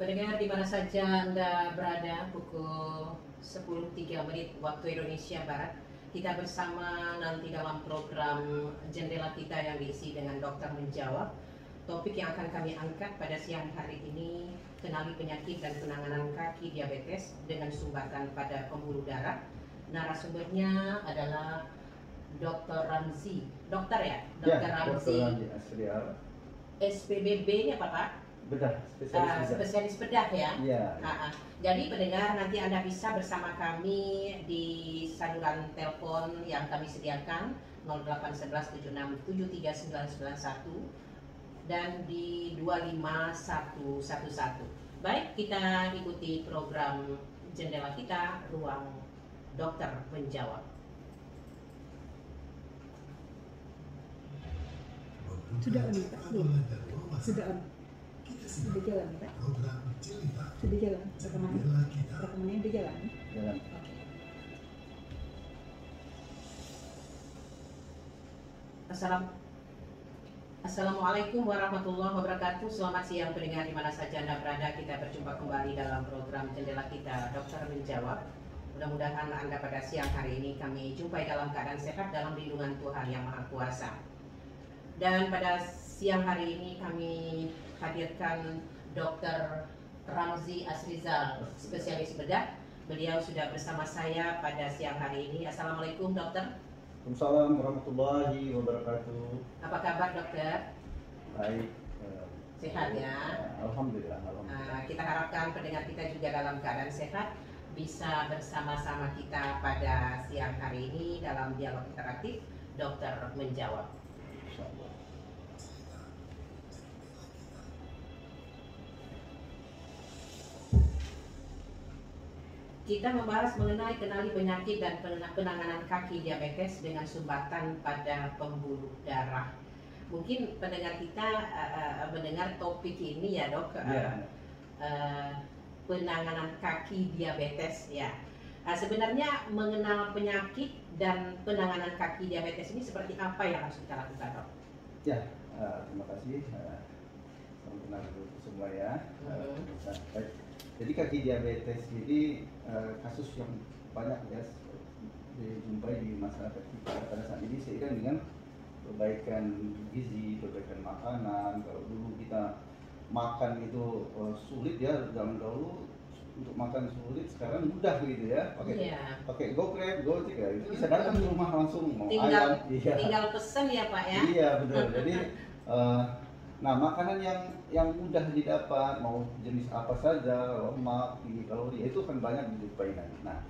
Pendengar di mana saja Anda berada, pukul 10.03 waktu Indonesia Barat, kita bersama nanti dalam program Jendela kita yang diisi dengan dokter menjawab. Topik yang akan kami angkat pada siang hari ini, kenali penyakit dan penanganan kaki diabetes dengan sumbatan pada pembuluh darah. Narasumbernya adalah Dr. Ramzi. Dokter ya? Dr. Ramzi. SPBB-nya apa Pak? Bedah, spesialis bedah ya. Iya. Jadi pendengar, nanti Anda bisa bersama kami di saluran telepon yang kami sediakan 08117673991 dan di 25111. Baik, kita ikuti program Jendela kita, ruang dokter menjawab. Sudah on Pak? Sudah on? Sudah jalan Pak? Sudah jalan? Rekamannya udah jalan? Jalan. Assalamualaikum warahmatullahi wabarakatuh. Selamat siang pendengar di mana saja Anda berada. Kita berjumpa kembali dalam program Jendela kita, Dokter Menjawab. Mudah-mudahan Anda pada siang hari ini kami jumpai dalam keadaan sehat dalam lindungan Tuhan Yang Maha Kuasa. Dan pada siang hari ini kami hadirkan Dr. Ramzi Asrizal, spesialis bedah. Beliau sudah bersama saya pada siang hari ini. Assalamualaikum dokter. Waalaikumsalam warahmatullahi wabarakatuh. Apa kabar dokter? Baik. Sehat ya? Alhamdulillah. Kita harapkan pendengar kita juga dalam keadaan sehat, bisa bersama-sama kita pada siang hari ini dalam dialog interaktif Dokter Menjawab. Insyaallah. Kita membahas mengenai kenali penyakit dan penanganan kaki diabetes dengan sumbatan pada pembuluh darah. Mungkin pendengar kita mendengar topik ini ya dok, penanganan kaki diabetes ya. Sebenarnya mengenal penyakit dan penanganan kaki diabetes ini seperti apa yang harus kita lakukan dok? Ya, terima kasih. Salam kenal semua ya. Jadi kaki diabetes ini kasus yang banyak ya dijumpai di masyarakat kita pada saat ini seiring dengan perbaikan gizi, perbaikan makanan. Kalau dulu kita makan itu sulit ya, zaman dahulu untuk makan sulit, sekarang mudah gitu ya, pakai GoGrab, Gojek ya, itu bisa datang ke rumah langsung mau tinggal ayam, tinggal pesen ya Pak ya. Iya betul. Jadi nah makanan yang mudah didapat, mau jenis apa saja, lemak, tinggi kalori, itu akan banyak dijumpai nanti. Nah,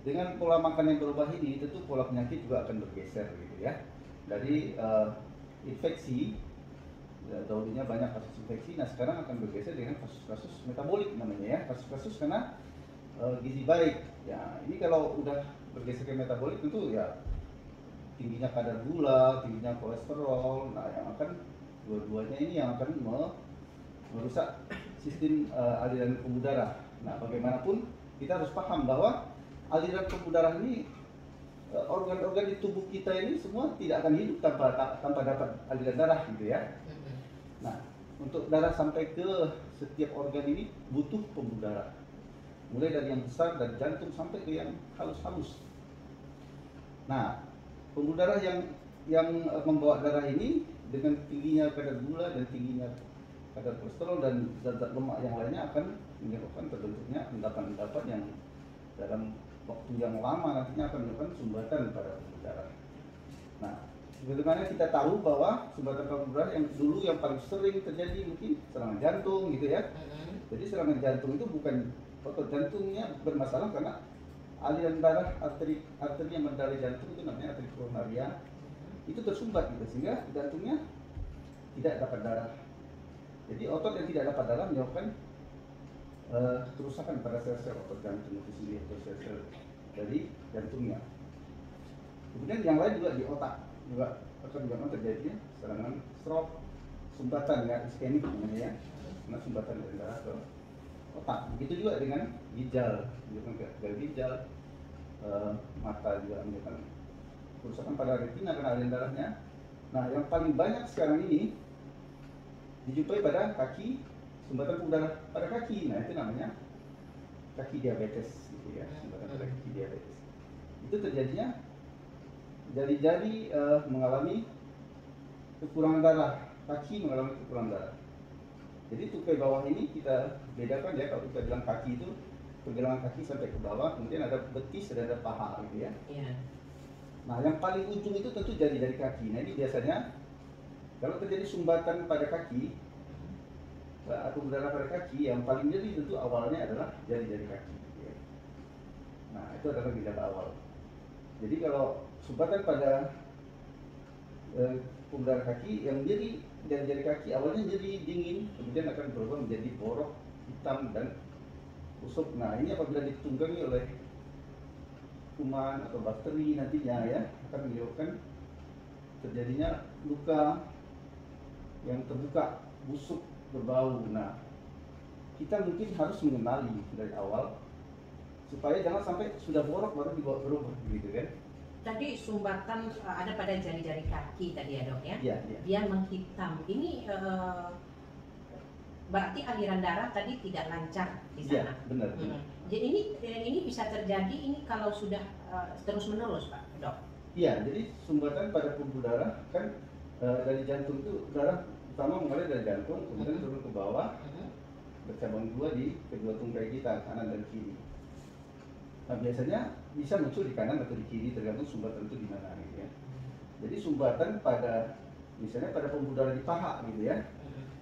dengan pola makan yang berubah ini, tentu pola penyakit juga akan bergeser gitu ya. Dari infeksi, dahulunya banyak kasus infeksi, nah sekarang akan bergeser dengan kasus-kasus metabolik namanya ya, kasus-kasus karena gizi baik. Ya, ini kalau udah bergeser ke metabolik tentu ya tingginya kadar gula, tingginya kolesterol, nah yang akan dua-duanya ini yang akan merusak sistem aliran pembuluh darah. Nah, bagaimanapun kita harus paham bahwa aliran pembuluh darah ini, organ-organ di tubuh kita ini semua tidak akan hidup tanpa dapat aliran darah gitu ya. Nah, untuk darah sampai ke setiap organ ini butuh pembuluh darah. Mulai dari yang besar dari jantung sampai ke yang halus-halus. Nah, pembuluh darah yang membawa darah ini dengan tingginya kadar gula dan tingginya kadar kolesterol dan zat-zat lemak yang lainnya akan menyebabkan terbentuknya endapan-endapan yang dalam waktu yang lama nantinya akan menyebabkan sumbatan pada pembuluh darah. Nah, bagaimana kita tahu bahwa sumbatan pembuluh darah yang dulu yang paling sering terjadi mungkin serangan jantung gitu ya. Jadi serangan jantung itu bukan otot jantungnya bermasalah karena aliran darah arteri yang mendarai jantung itu namanya arteri koronaria itu tersumbat gitu sehingga jantungnya tidak dapat darah. Jadi otot yang tidak dapat darah menyebabkan kerusakan pada sel-sel otot jantung itu sendiri atau sel-sel dari jantungnya. Kemudian yang lain juga di otak juga akan menyebabkan terjadinya serangan stroke, sumbatan ya iskemik namanya ya, karena sumbatan dari darah ke otak. Begitu juga dengan ginjal, menyebabkan gagal ginjal, mata juga menyebabkan kerusakan pada retina karena aliran darahnya. Nah, yang paling banyak sekarang ini dijumpai pada kaki sumbatan pembuluh darah pada kaki. Nah itu namanya kaki diabetes gitu ya, sumbatan pada kaki diabetes. Itu terjadinya jari-jari mengalami kekurangan darah, kaki mengalami kekurangan darah. Jadi tupai bawah ini kita bedakan ya, kalau kita bilang kaki itu pergelangan kaki sampai ke bawah, kemudian ada betis dan ada paha gitu ya. Nah yang paling ujung itu tentu jari-jari kaki. Nah ini biasanya kalau terjadi sumbatan pada kaki atau darah pada kaki, yang paling nyeri tentu awalnya adalah jari-jari kaki gitu ya. Nah itu adalah gejala awal. Jadi kalau sumbatan pada pembuluh darah kaki, yang nyeri jari-jari kaki awalnya nyeri dingin, kemudian akan berubah menjadi borok, hitam dan busuk. Nah ini apabila ditunggangi oleh kuman atau bakteri nantinya ya, akan menyebabkan terjadinya luka yang terbuka, busuk, berbau. Nah kita mungkin harus mengenali dari awal supaya jangan sampai sudah borok baru dibawa berubah gitu kan. Tadi sumbatan ada pada jari-jari kaki tadi ya dok ya? Iya, iya. Dia menghitam. Ini berarti aliran darah tadi tidak lancar di sana. Iya, benar. Jadi ini bisa terjadi ini kalau sudah terus menerus Pak dok? Iya, jadi sumbatan pada pembuluh darah kan dari jantung itu darah utama mengalir dari jantung, kemudian turun ke bawah, bercabang dua di kedua tungkai kita, kanan dan kiri. Nah biasanya bisa muncul di kanan atau di kiri tergantung sumbatan itu di mana gitu ya. Jadi sumbatan pada misalnya pada pembuluh darah di paha gitu ya.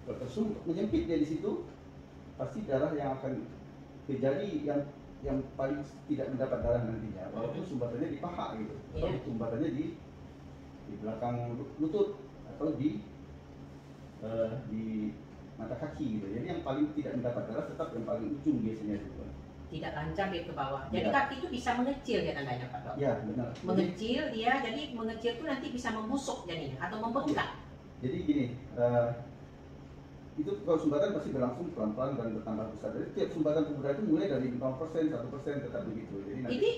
Kalau menyempit dia di situ, pasti darah yang akan ke jari yang paling tidak mendapat darah nantinya. Walaupun sumbatannya di paha gitu, atau sumbatannya di belakang lutut atau di mata kaki gitu. Jadi yang paling tidak mendapat darah tetap yang paling ujung biasanya gitu. Tidak lancar dia ke bawah. Jadi kaki itu bisa mengecil ya tandanya Pak dok? Ya benar. Mengecil dia, jadi mengecil itu nanti bisa membusuk jadinya atau membengkak. Jadi gini, itu kalau sumbatan pasti berlangsung pelan-pelan dan bertambah besar. Jadi tiap sumbatan pembuluh darah itu mulai dari 0%, 1% tetap begitu. Jadi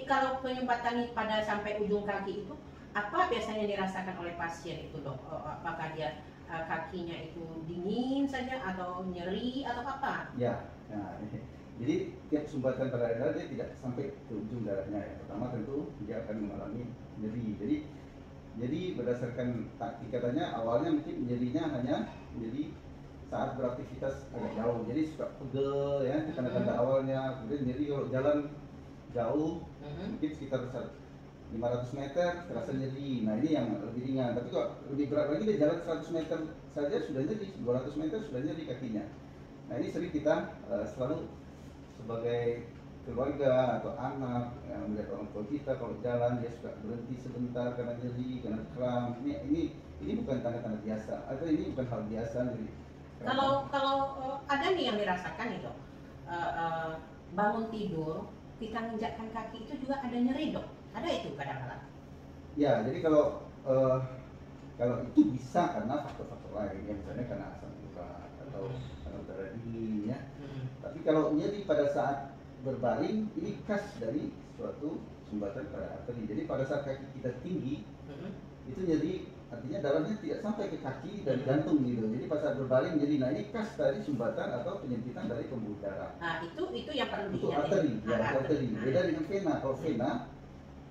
kalau penyumbatan pada sampai ujung kaki itu apa biasanya dirasakan oleh pasien itu dok? Apakah dia kakinya itu dingin saja atau nyeri atau apa? Ya, nah ini. Jadi tiap sumbatan pada darah dia tidak sampai ke ujung darahnya ya. Pertama tentu dia akan mengalami nyeri. Jadi berdasarkan taktik katanya awalnya mungkin nyerinya hanya jadi saat beraktivitas agak jauh. Jadi suka pegel ya, tanda-tanda awalnya. Kemudian nyeri kalau jalan jauh, mungkin sekitar 500 meter terasa nyeri. Nah ini yang lebih ringan. Tapi kalau lebih berat lagi dia jalan 100 meter saja sudah nyeri, 200 meter sudah nyeri kakinya. Nah ini sering kita selalu sebagai keluarga atau anak yang melihat orang tua kita kalau jalan dia suka berhenti sebentar karena nyeri, karena kram. Ini bukan tanda-tanda biasa atau ini bukan hal biasa. Jadi kalau ada nih yang dirasakan itu bangun tidur kita menginjakkan kaki itu juga ada nyeri dok, ada itu kadang-kadang. Ya jadi kalau itu bisa karena faktor-faktor lain ya, misalnya karena asam urat atau karena udara dingin ya. Tapi kalau nyeri pada saat berbaring ini khas dari suatu sumbatan pada arteri. Jadi pada saat kaki kita tinggi itu nyeri, artinya darahnya tidak sampai ke kaki dari jantung gitu. Jadi pada saat berbaring nyeri. Nah ini khas dari sumbatan atau penyempitan dari pembuluh darah. Nah itu yang perlu itu diingat. Arteri, ya arteri. Beda dengan vena. Kalau vena,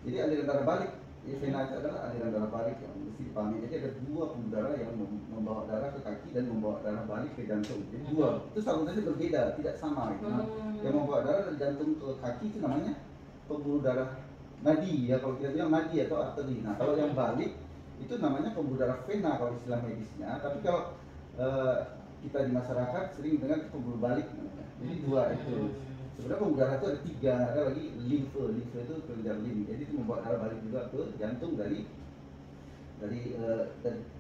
jadi aliran darah balik. Jadi vena itu adalah aliran darah balik yang mesti dipahami. Jadi ada dua pembuluh darah yang membawa darah ke kaki dan membawa darah balik ke jantung. Jadi dua. Itu salurannya berbeda, tidak sama. Gitu. Nah, yang membawa darah dari jantung ke kaki itu namanya pembuluh darah nadi ya, kalau kita bilang nadi atau arteri. Nah kalau yang balik itu namanya pembuluh darah vena kalau istilah medisnya. Tapi kalau kita di masyarakat sering dengar pembuluh balik namanya. Jadi dua itu. Sebenarnya pembuluh darah itu ada tiga, ada lagi limfe itu kelenjar lim. Jadi itu membawa darah balik juga ke jantung dari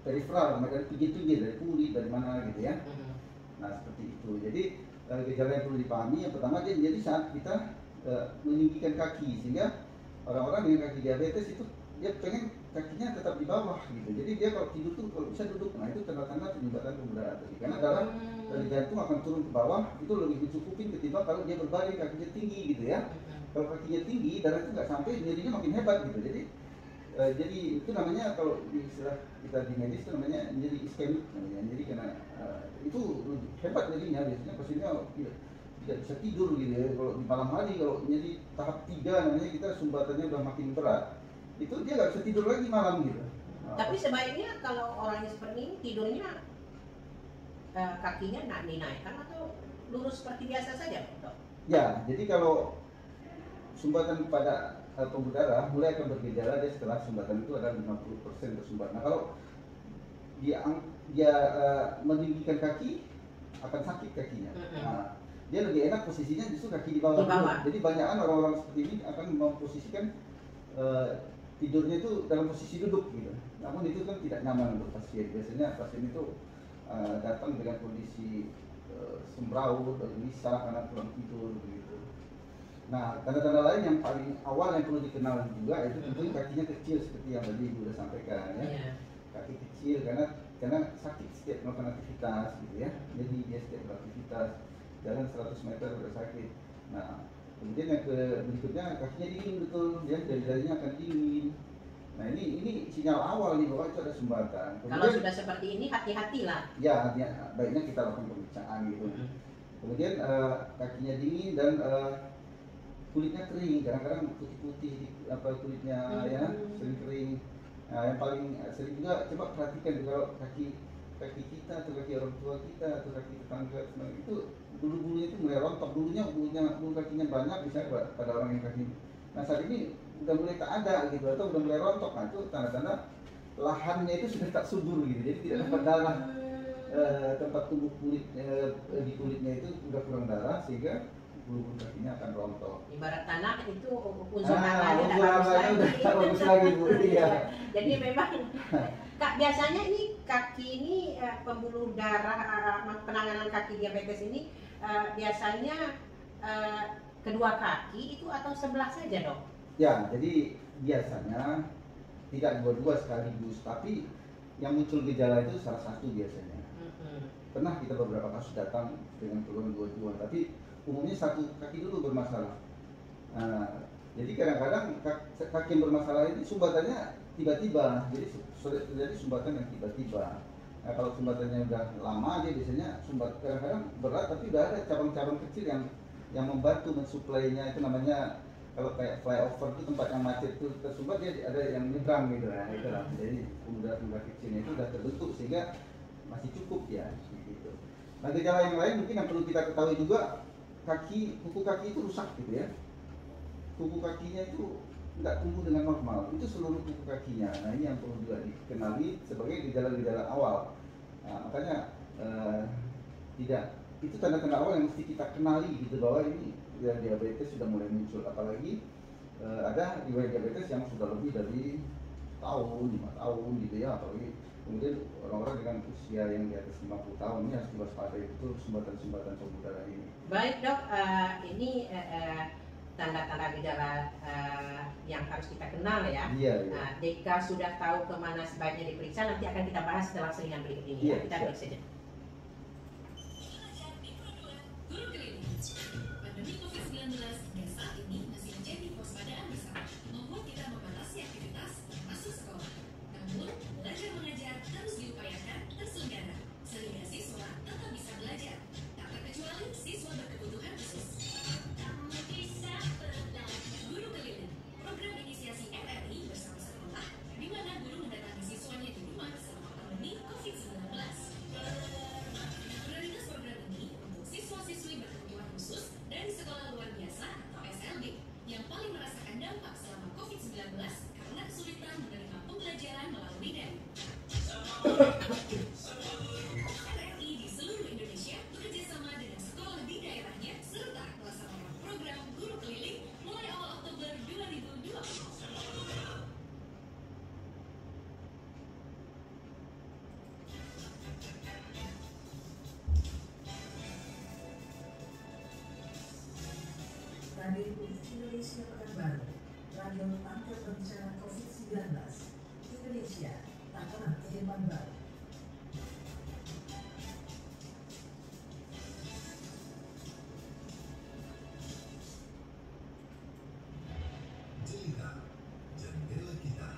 peripheral, dari pinggir-pinggir, dari kulit, dari mana gitu ya. Nah seperti itu. Jadi gejala yang perlu dipahami yang pertama dia jadi saat kita meninggikan kaki, sehingga orang-orang dengan kaki diabetes itu dia pengen kakinya tetap di bawah gitu. Jadi dia kalau tidur tuh kalau bisa duduk. Nah itu tanda-tanda penyumbatan pembuluh darah tadi. Karena darah dari jantung akan turun ke bawah itu lebih mencukupin ketimbang kalau dia berbaring kakinya tinggi gitu ya. Kalau kakinya tinggi darah itu nggak sampai, nyerinya makin hebat gitu. Jadi itu namanya kalau di istilah kita di medis itu namanya nyeri iskemik namanya. Jadi karena itu lebih hebat jadinya. Biasanya pasiennya tidak bisa tidur gitu ya. Kalau di malam hari, kalau jadi tahap 3 namanya, kita sumbatannya udah makin berat, itu dia nggak bisa tidur lagi malam gitu. Tapi sebaiknya kalau orangnya seperti ini tidurnya kakinya dinaikkan atau lurus seperti biasa saja, dok? Ya, jadi kalau sumbatan pada pembuluh darah mulai akan bergejala dia setelah sumbatan itu ada 50% tersumbat. Nah, kalau dia meninggikan kaki akan sakit kakinya. Nah, dia lebih enak posisinya justru kaki di bawah. Jadi banyakan orang-orang seperti ini akan memposisikan tidurnya itu dalam posisi duduk gitu. Namun itu kan tidak nyaman untuk pasien. Biasanya pasien itu datang dengan kondisi sembraut, gelisah karena kurang tidur begitu. Nah, tanda-tanda lain yang paling awal yang perlu dikenal juga itu tentu kakinya kecil seperti yang tadi Ibu sudah sampaikan ya. Kaki kecil karena sakit setiap melakukan aktivitas gitu ya. Jadi dia setiap beraktivitas jalan 100 meter udah sakit. Nah, kemudian yang berikutnya kakinya dingin betul ya, jari-jarinya akan dingin. Nah, ini sinyal awal nih bahwa itu ada sumbatan. Kemudian, kalau sudah seperti ini hati-hatilah. Ya, baiknya kita lakukan pemeriksaan gitu. Kemudian kakinya dingin dan kulitnya kering, kadang-kadang putih-putih kulitnya ya, sering kering. Nah, yang paling sering juga coba perhatikan kalau kaki kita atau kaki orang tua kita atau kaki tetangga itu bulu-bulunya itu mulai rontok. Bulu kakinya banyak misalnya pada orang yang kaki. Nah, saat ini udah mulai tak ada gitu atau udah mulai rontok. Nah, itu tanda-tanda lahannya itu sudah tak subur gitu. Jadi tidak dapat darah, tempat tumbuh kulit di kulitnya itu udah kurang darah sehingga bulu kakinya akan rontok. Ibarat tanah itu unsur tanahnya tidak bagus lagi. Bu. Iya. Jadi memang Kak, biasanya ini kaki ini pembuluh darah, penanganan kaki diabetes ini biasanya kedua kaki itu atau sebelah saja, dok? Ya, jadi biasanya tidak dua-dua sekaligus, tapi yang muncul gejala itu salah satu biasanya. Pernah kita beberapa kasus datang dengan keluhan dua-dua, tapi umumnya satu kaki dulu bermasalah. Jadi kadang-kadang kaki yang bermasalah ini sumbatannya tiba-tiba, jadi sumbatan yang tiba-tiba. Nah, kalau sumbatannya udah lama, dia biasanya sumbat kadang-kadang berat, tapi udah ada cabang-cabang kecil yang membantu mensuplainya. Itu namanya kalau kayak flyover itu tempat yang macet itu tersumbat, dia ada yang nyebrang gitu lah. Itulah. Jadi pembuluh kecilnya itu sudah terbentuk sehingga masih cukup ya gitu. Nah, gejala yang lain mungkin yang perlu kita ketahui juga, kuku kaki itu rusak gitu ya. Kuku kakinya itu nggak tumbuh dengan normal, itu seluruh kuku kakinya. Nah, ini yang perlu juga dikenali sebagai gejala-gejala awal. Nah, makanya itu tanda-tanda awal yang mesti kita kenali gitu, bahwa ini diabetes sudah mulai muncul. Apalagi ada riwayat diabetes yang sudah lebih dari tahun, 5 tahun gitu ya. Apalagi kemudian orang-orang dengan usia yang di atas 50 tahun ini harus diwaspadai betul sumbatan-sumbatan pembuluh darah ini. Baik, dok, ini tanda-tanda gejala yang harus kita kenal ya. Iya. Nah, jika sudah tahu kemana sebaiknya diperiksa, nanti akan kita bahas setelah selingan berikut ini. Iya, kita break saja. Pandemi COVID-19 hingga saat ini masih menjadi kewaspadaan bersama, membuat kita membatasi aktivitas termasuk sekolah. Namun, belajar mengajar harus diupayakan terselenggara sehingga siswa tetap bisa belajar. Tak terkecuali siswa berkebutuhan khusus. Guru Keliling, program inisiasi RRI bersama sekolah, di mana guru mendatangi siswanya di rumah selama pandemi COVID-19. Prioritas program ini untuk siswa-siswi berkebutuhan khusus dari sekolah luar biasa atau SLB yang paling merasakan dampak selama COVID-19 karena kesulitan menerima pembelajaran melalui daring. RRI di seluruh Indonesia bekerjasama dengan sekolah di daerahnya serta melaksanakan program Guru Keliling mulai awal Oktober 2020. Radio Indonesia Pekanbaru, radio tangkap bencana COVID-19, Indonesia, tatanan kehidupan baru. Jelita, jendela kita.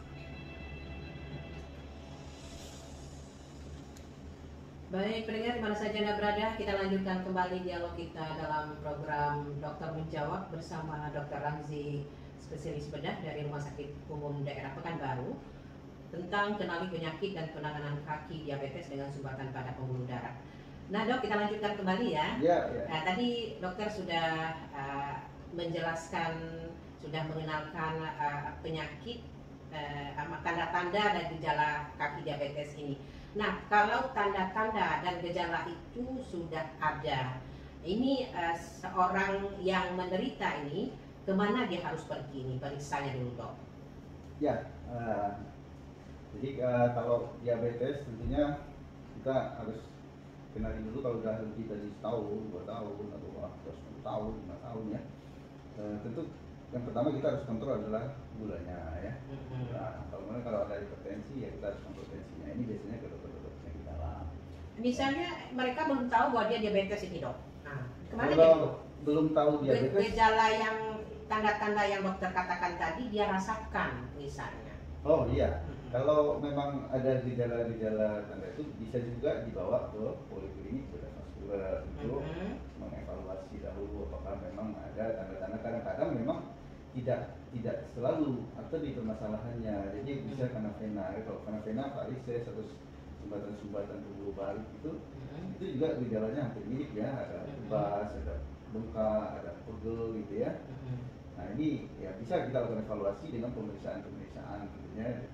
Baik, Baik, pendengar di mana saja Anda berada, kita lanjutkan kembali dialog kita dalam program Dokter Menjawab bersama Dr. Ramzi, spesialis bedah dari Rumah Sakit Umum Daerah Pekanbaru, tentang kenali penyakit dan penanganan kaki diabetes dengan sumbatan pada pembuluh darah. Nah dok, kita lanjutkan kembali ya. Ya. Nah, tadi dokter sudah menjelaskan, sudah mengenalkan penyakit, tanda-tanda dan gejala kaki diabetes ini. Nah, kalau tanda-tanda dan gejala itu sudah ada, ini seorang yang menderita ini kemana dia harus pergi nih, periksanya dulu dok? Ya, jadi kalau diabetes tentunya kita harus kenali dulu kalau sudah lebih dari setahun, 2 tahun, atau 10 tahun, 5 tahun ya. Tentu yang pertama kita harus kontrol adalah gulanya ya. Nah, kalau ada hipertensi ya kita harus kontrol tensinya. Ini biasanya ke dokter-dokter penyakit dalam. Misalnya mereka belum tahu bahwa dia diabetes ini dok. Nah, kemana kalau dia? belum tahu diabetes, Gejala yang tanda-tanda yang dokter katakan tadi dia rasakan misalnya. oh iya. Kalau memang ada gejala-gejala tanda itu bisa juga dibawa ke poliklinik bedah vaskular untuk mengevaluasi dahulu apakah memang ada tanda-tanda. Kadang-kadang memang tidak selalu atau di permasalahannya. Jadi bisa karena vena. Kalau karena vena, varises atau sumbatan-sumbatan pembuluh balik itu juga gejalanya hampir mirip ya. Ada kebas, ada bengkak, ada pegel gitu ya. Nah ini ya bisa kita lakukan evaluasi dengan pemeriksaan tentunya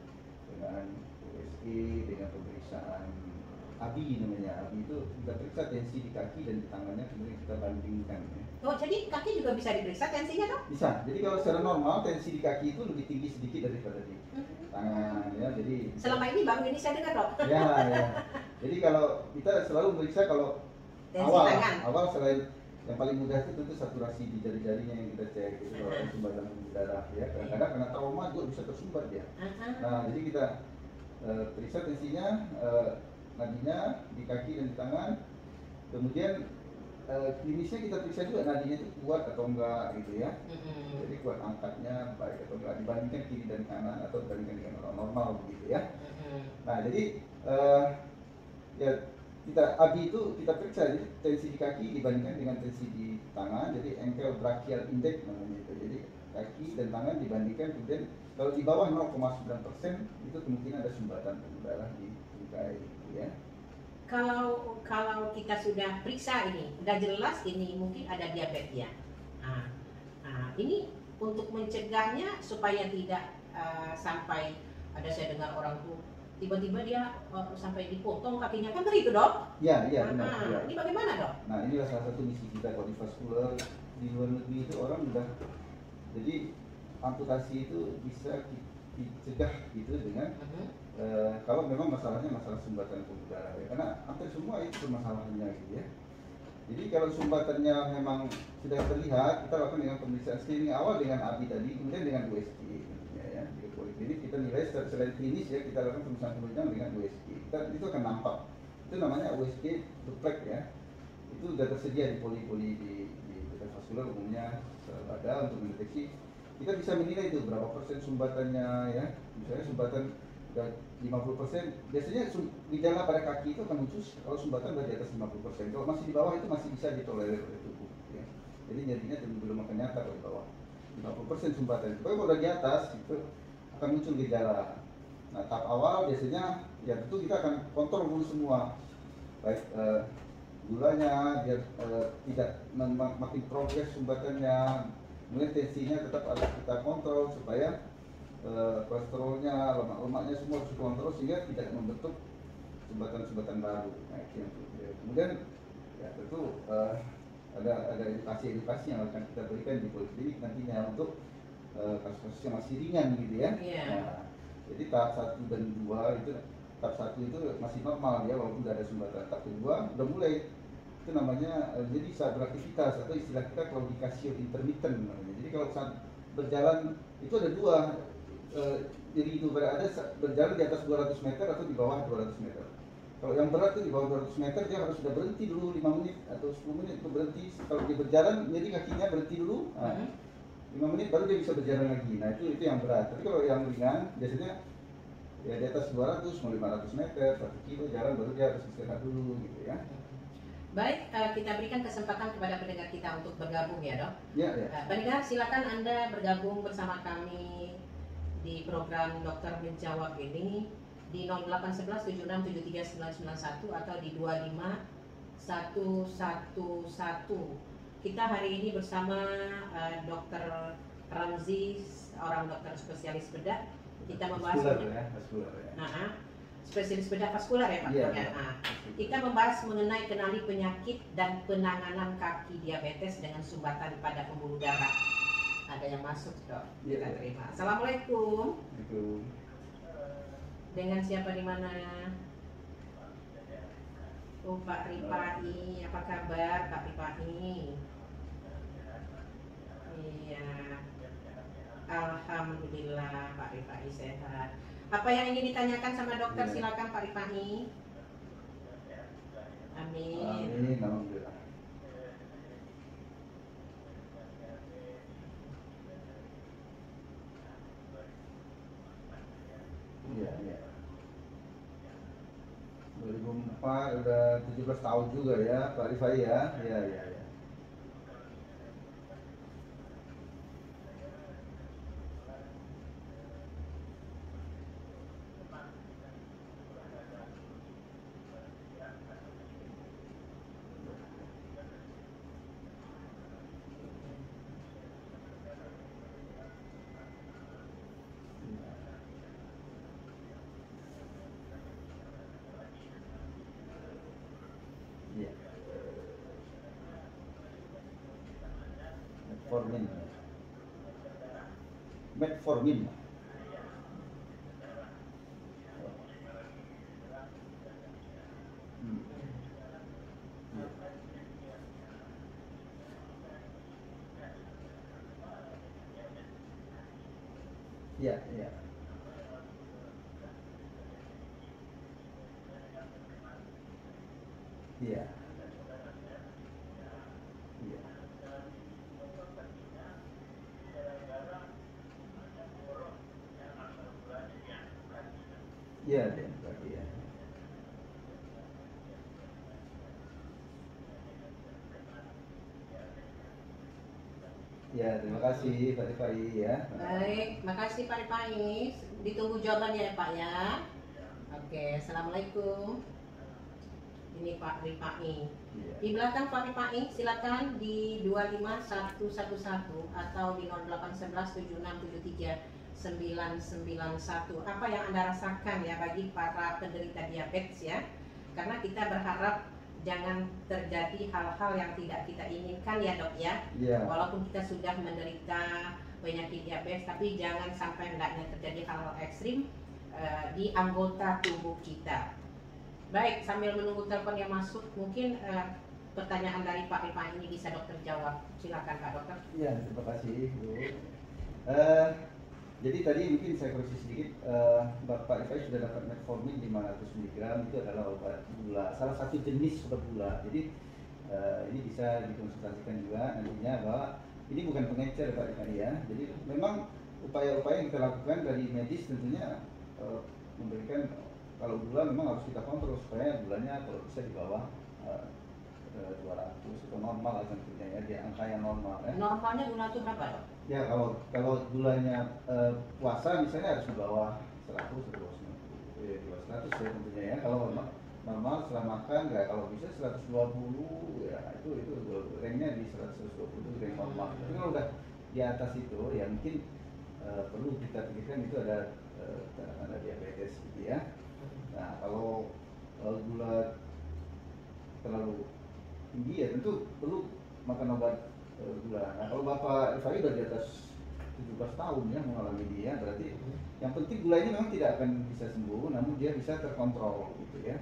dengan USG, dengan pemeriksaan ABI namanya. ABI itu kita periksa tensi di kaki dan di tangannya, kemudian kita bandingkan ya. Oh, jadi kaki juga bisa diperiksa tensinya dok? Bisa. Jadi kalau secara normal tensi di kaki itu lebih tinggi sedikit daripada di tangan ya. Jadi selama ini baru ini saya dengar dok. Ya. Jadi kalau kita selalu memeriksa kalau Tensi awal selain yang paling mudah itu tentu saturasi di jari-jarinya yang kita cek itu kalau ada sumbatan pembuluh darah ya. Kadang-kadang karena trauma juga bisa tersumbat ya. Nah, jadi kita periksa tensinya, nadinya di kaki dan di tangan. Kemudian klinisnya kita periksa juga nadinya itu kuat atau enggak gitu ya. Jadi kuat angkatnya baik atau enggak dibandingkan kiri dan kanan atau dibandingkan dengan orang normal begitu ya. Nah, jadi ya kita ABI itu kita periksa, jadi tensi di kaki dibandingkan dengan tensi di tangan, jadi ankle brachial index namanya itu. Jadi kaki dan tangan dibandingkan, kemudian kalau di bawah 0,9% itu kemungkinan ada sumbatan pembuluh darah di tungkai gitu ya. Kalau kita sudah periksa ini, udah jelas ini mungkin ada diabetes ya. Nah, ini untuk mencegahnya supaya tidak sampai ada saya dengar orang tuh tiba-tiba dia sampai dipotong kakinya, kan begitu dok? Iya benar. Ya. Ini bagaimana dok? Nah inilah salah satu misi kita kalau di vaskular di luar negeri itu orang udah jadi amputasi itu bisa dicegah gitu dengan kalau memang masalahnya masalah sumbatan pembuluh darah ya, karena hampir semua itu permasalahannya gitu ya. Jadi kalau sumbatannya memang sudah terlihat, kita lakukan dengan pemeriksaan screening awal dengan ABI tadi, kemudian dengan USG tentunya ya. Di poliklinik kita nilai selain klinis ya, kita lakukan pemeriksaan dengan USG. Itu akan nampak. Itu namanya USG duplex ya. Itu sudah tersedia di poli-poli di bedah vaskular umumnya ada untuk mendeteksi. Kita bisa menilai itu berapa persen sumbatannya ya. Misalnya sumbatan udah 50%, biasanya gejala pada kaki itu akan muncul kalau sumbatan sudah di atas 50%. Kalau masih di bawah itu masih bisa ditolerir oleh tubuh ya. Jadi jadinya belum akan nyata kalau di bawah 50% sumbatan. Tapi kalau udah di atas itu akan muncul gejala. Nah, tahap awal biasanya ya tentu kita akan kontrol dulu semua. Baik gulanya biar tidak makin progres sumbatannya. Kemudian tensinya tetap harus kita kontrol supaya kolesterolnya, lemak-lemaknya semua harus dikontrol sehingga tidak membentuk sumbatan-sumbatan baru. Nah, itu yang kemudian ya tentu ada edukasi yang akan kita berikan di poliklinik nantinya untuk kasus-kasus yang masih ringan gitu ya. Nah, jadi tahap 1 dan 2 itu, tahap 1 itu masih normal ya walaupun tidak ada sumbatan. Tahap 2 udah mulai, itu namanya jadi saat beraktivitas atau istilah kita claudication intermittent namanya. Jadi kalau saat berjalan itu ada dua, jadi itu ada berjalan di atas 200 meter atau di bawah 200 meter. Kalau yang berat itu di bawah 200 meter dia harus sudah berhenti dulu 5 menit atau 10 menit itu berhenti. Kalau dia berjalan jadi kakinya berhenti dulu, 5 menit baru dia bisa berjalan lagi. Nah itu yang berat. Tapi kalau yang ringan biasanya ya di atas 200 mau 500 meter 1 kilo jalan baru dia harus istirahat dulu gitu ya. Baik, kita berikan kesempatan kepada pendengar kita untuk bergabung ya dok. Ya, ya. Pendengar silakan Anda bergabung bersama kami di program Dokter Menjawab ini di 0811767391 atau di 25111. Kita hari ini bersama Dr. Ramzi, orang dokter spesialis bedah. Kita membahas vaskular ya. Spesialis bedah vaskular ya Pak. Iya, Ya. iya. Kita membahas mengenai kenali penyakit dan penanganan kaki diabetes dengan sumbatan pada pembuluh darah. Ada yang masuk dok, kita Iya. terima. Assalamualaikum. Itu. Dengan siapa di mana? Oh Pak Rifai, apa kabar Pak Rifai? Iya. Alhamdulillah Pak Rifai sehat. Apa yang ingin ditanyakan sama dokter? Iya. Silakan Pak Rifai. Amin. Amin, alhamdulillah. Iya, iya. 2004 udah 17 tahun juga ya Pak Rifai ya. Iya, iya, iya. Iya. Metformin. Metformin. Hmm. Iya, iya. Iya. Iya. Iya, Dan, berarti ya. Ya, terima kasih Pak Rifai ya. Baik, makasih Pak Rifai. Ditunggu jawabannya ya Pak ya. Oke, assalamualaikum. Ini Pak Rifai. Iya. Di belakang Pak Rifai, silakan di 25111 atau di 0811767391. Apa yang Anda rasakan ya bagi para penderita diabetes ya? Karena kita berharap jangan terjadi hal-hal yang tidak kita inginkan ya dok ya. Iya. Walaupun kita sudah menderita penyakit diabetes, tapi jangan sampai hendaknya terjadi hal-hal ekstrim di anggota tubuh kita. Baik, sambil menunggu telepon yang masuk, mungkin pertanyaan dari Pak Rifai ini bisa dokter jawab. Silakan Pak Dokter. Iya, terima kasih Bu. Jadi tadi mungkin saya koreksi sedikit, Bapak Rifai sudah dapat metformin 500 mg, itu adalah obat gula, salah satu jenis obat gula. Jadi ini bisa dikonsultasikan juga nantinya bahwa ini bukan pengecer Pak Rifai ya. Jadi memang upaya-upaya yang kita lakukan dari medis tentunya memberikan, kalau gula memang harus kita kontrol supaya gulanya kalau bisa di bawah 200 atau normal lah tentunya ya, di angka yang normal ya. Normalnya gula itu berapa dok? Ya kalau gulanya puasa misalnya harus di bawah 100 atau 200 ya tentunya ya. Kalau normal setelah makan ya kalau bisa 120 ya itu ranknya di 120 itu rank normal. Tapi kalau udah di atas itu ya mungkin perlu kita pikirkan itu ada tanda diabetes gitu ya. Nah kalau gula terlalu tinggi ya tentu perlu makan obat gula. Nah kalau Bapak Rifai udah di atas 17 tahun ya mengalami dia, berarti yang penting gula ini memang tidak akan bisa sembuh, namun dia bisa terkontrol gitu ya.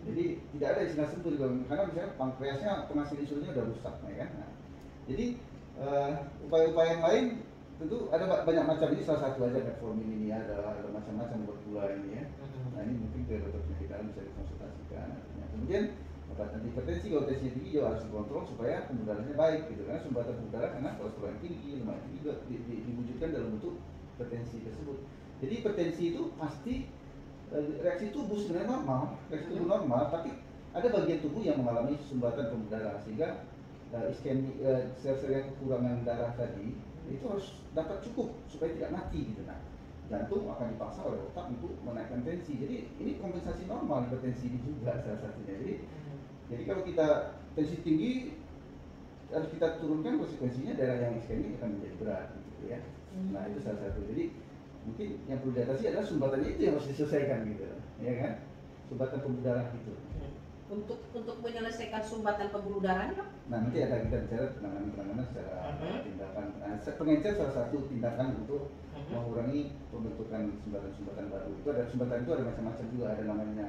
Jadi tidak ada istilah sembuh karena misalnya pankreasnya penghasil insulinnya udah rusak ya kan. Nah, jadi upaya-upaya yang lain tentu ada banyak macam, ini salah satu aja metformin ini ada macam-macam obat gula ini ya. Nah ini mungkin ke dokter penyakit dalam bisa dikonsultasikan. Nah, kemudian obat anti hipertensi kalau tensinya tinggi juga harus dikontrol supaya pembuluh darahnya baik gitu, karena sumbatan pembuluh darah karena kolesterol yang tinggi, lemak tinggi juga diwujudkan dalam bentuk hipertensi tersebut. Jadi hipertensi itu pasti reaksi tubuh sebenarnya normal, reaksi tubuh normal, tapi ada bagian tubuh yang mengalami sumbatan pembuluh darah sehingga sel-sel yang kekurangan darah tadi itu harus dapat cukup supaya tidak mati gitu. Nah, jantung akan dipaksa oleh otak untuk menaikkan tensi. Jadi ini kompensasi normal hipertensi ini juga salah satunya. Jadi kalau kita tensi tinggi harus kita turunkan, konsekuensinya darah yang iskemik akan menjadi berat gitu ya. Nah itu salah satu. Jadi mungkin yang perlu diatasi adalah sumbatannya itu yang harus diselesaikan gitu, ya kan? Sumbatan pembuluh darah itu. Untuk menyelesaikan sumbatan pembuluh darah Dok? Nah nanti ada kita bicara penanganan secara tindakan. Nah, pengencer salah satu tindakan untuk mengurangi pembentukan sumbatan-sumbatan baru. Itu ada sumbatan itu ada macam-macam juga. Ada namanya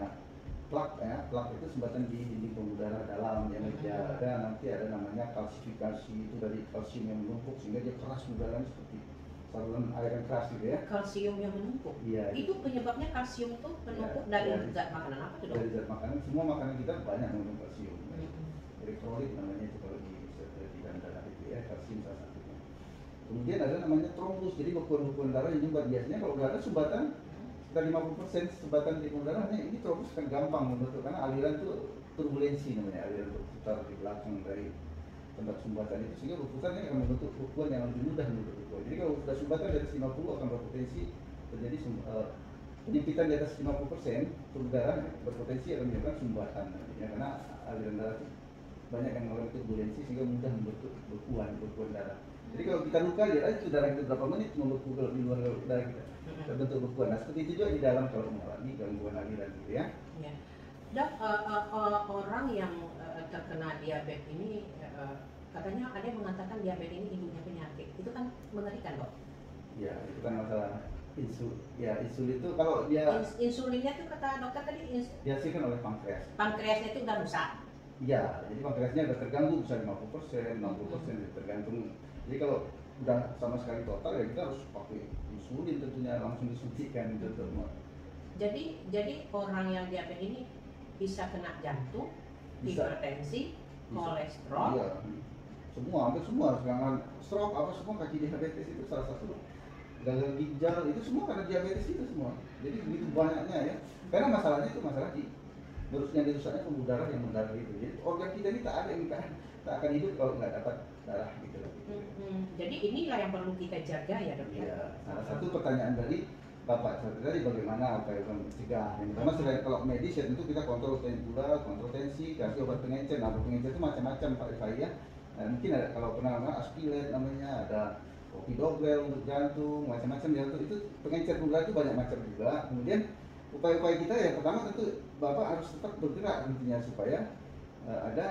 plak ya, plak itu sumbatan di dinding pembuluh darah dalam yang ada. Nanti ada namanya kalsifikasi, itu dari kalsium yang menumpuk sehingga dia keras udaranya seperti saluran air yang keras gitu ya. Kalsium yang menumpuk. Iya. Itu penyebabnya kalsium itu menumpuk dari zat makanan apa tuh Dok? Dari zat makanan, semua makanan kita banyak mengandung kalsium. Elektrolit namanya itu kalau di dalam darah itu ya, kalsium salah satunya. Kemudian ada namanya trombus, jadi bekuan-bekuan darah yang nyumbat. Biasanya kalau udah ada sumbatan sekitar 50% sumbatan di pembuluh darahnya, ini trombus kan gampang membentuk karena aliran itu turbulensi namanya, aliran berputar di belakang dari tempat sumbatan itu, sehingga berputarnya akan membentuk bekuan yang lebih mudah membentuk bekuan. Jadi kalau sudah sumbatan di atas 50 akan berpotensi terjadi penyempitan di atas 50% pembuluh darah berpotensi akan menyebabkan sumbatan ya, karena aliran darah itu banyak yang mengalami turbulensi sehingga mudah membentuk bekuan darah. Jadi kalau kita luka lihat aja darah kita berapa menit membeku di luar darah kita terbentuk bekuan. Nah seperti itu juga di dalam kalau mengalami gangguan aliran gitu ya. Ya. Dok, orang yang terkena diabetes ini katanya ada yang mengatakan diabetes ini ibunya penyakit. Itu kan mengerikan Dok. Ya itu kan masalah insulin itu kalau dia insulinnya itu kata dokter tadi dihasilkan oleh pankreas. Pankreasnya itu udah rusak. Iya, jadi pankreasnya udah terganggu bisa 50%, 60% tergantung. Jadi kalau udah sama sekali total ya kita harus pakai insulin tentunya, langsung disuntikan gitu. Jadi orang yang diabetes ini bisa kena jantung, hipertensi, kolesterol. Iya. Hampir semua serangan stroke apa semua kaki diabetes itu salah satu. Gagal ginjal itu semua karena diabetes itu semua. Jadi begitu banyaknya ya. Karena masalahnya itu masalah di yang dirusaknya pembuluh darah yang mendarah itu. Jadi organ kita ini tak akan hidup kalau nggak dapat darah gitu. Jadi inilah yang perlu kita jaga ya Dok. Iya. Salah satu pertanyaan dari Bapak tadi bagaimana upaya mencegah. Yang pertama selain kalau medis ya tentu kita kontrol gula, kontrol tensi, kasih obat pengencer. Nah, obat pengencer itu macam-macam Pak Rifai ya. Nah, mungkin ada kalau pernah aspilet namanya, ada opidogrel untuk jantung, macam-macam ya. Itu pengencer gula itu banyak macam juga. Kemudian upaya-upaya kita yang pertama tentu Bapak harus tetap bergerak intinya supaya ada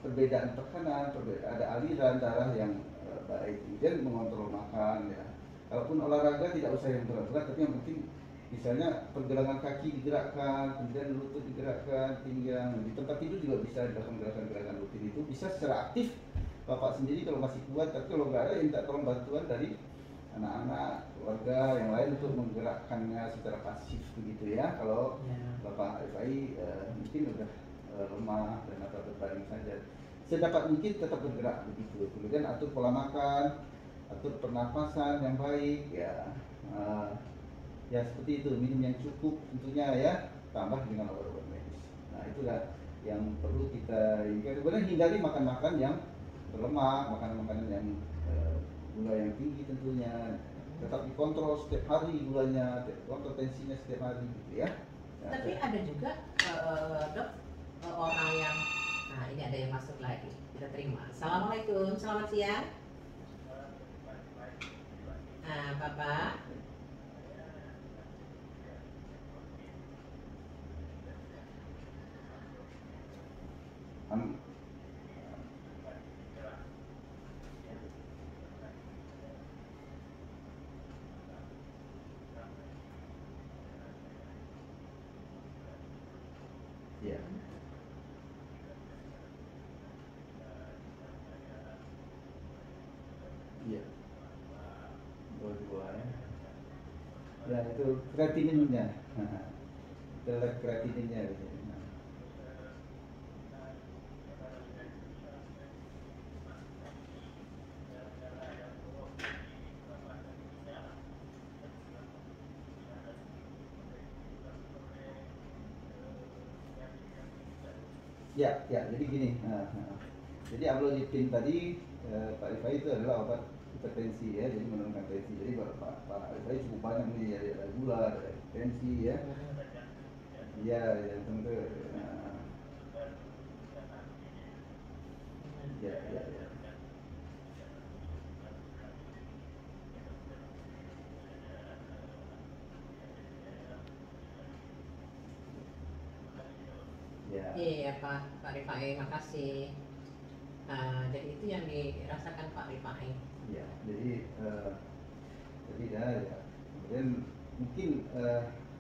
perbedaan tekanan, ada aliran darah yang baik. Kemudian mengontrol makan ya. Kalaupun olahraga tidak usah yang berat-berat, tapi yang penting misalnya pergelangan kaki digerakkan, kemudian lutut digerakkan, pinggang. Di tempat tidur juga bisa dilakukan gerakan-gerakan rutin itu bisa secara aktif Bapak sendiri kalau masih kuat, tapi kalau nggak ada minta tolong bantuan dari anak-anak, keluarga yang lain untuk menggerakkannya secara pasif begitu ya. Kalau Bapak Rifai mungkin udah lemah dan atau berbaring saja, sedapat mungkin tetap bergerak begitu. Kemudian atur pola makan, atur pernapasan yang baik ya. Ya seperti itu, minum yang cukup tentunya ya, tambah dengan obat-obat medis. Nah itulah yang perlu kita inginkan. Kemudian hindari makan-makan yang berlemak, makanan-makanan yang gula yang tinggi tentunya. Tetap dikontrol setiap hari gulanya, kontrol tensinya setiap hari gitu ya. Tapi ada juga Dok, orang yang, nah ini ada yang masuk lagi, kita terima. Assalamualaikum, selamat siang. Nah Bapak, ya. Iya. Dua-dua ya. Ya itu kreatininnya. Adalah kreatininnya gitu. Ya, jadi gini. Jadi amlodipin tadi Pak Rifai itu adalah obat hipertensi ya, jadi menurunkan tensi. Jadi Pak Rifai cukup banyak nih, ada gula, ada tensi ya. Iya, ya tentu. Ya. Iya Pak Rifai, makasih. Jadi itu yang dirasakan Pak Rifai. Ya, jadi ya. Kemudian mungkin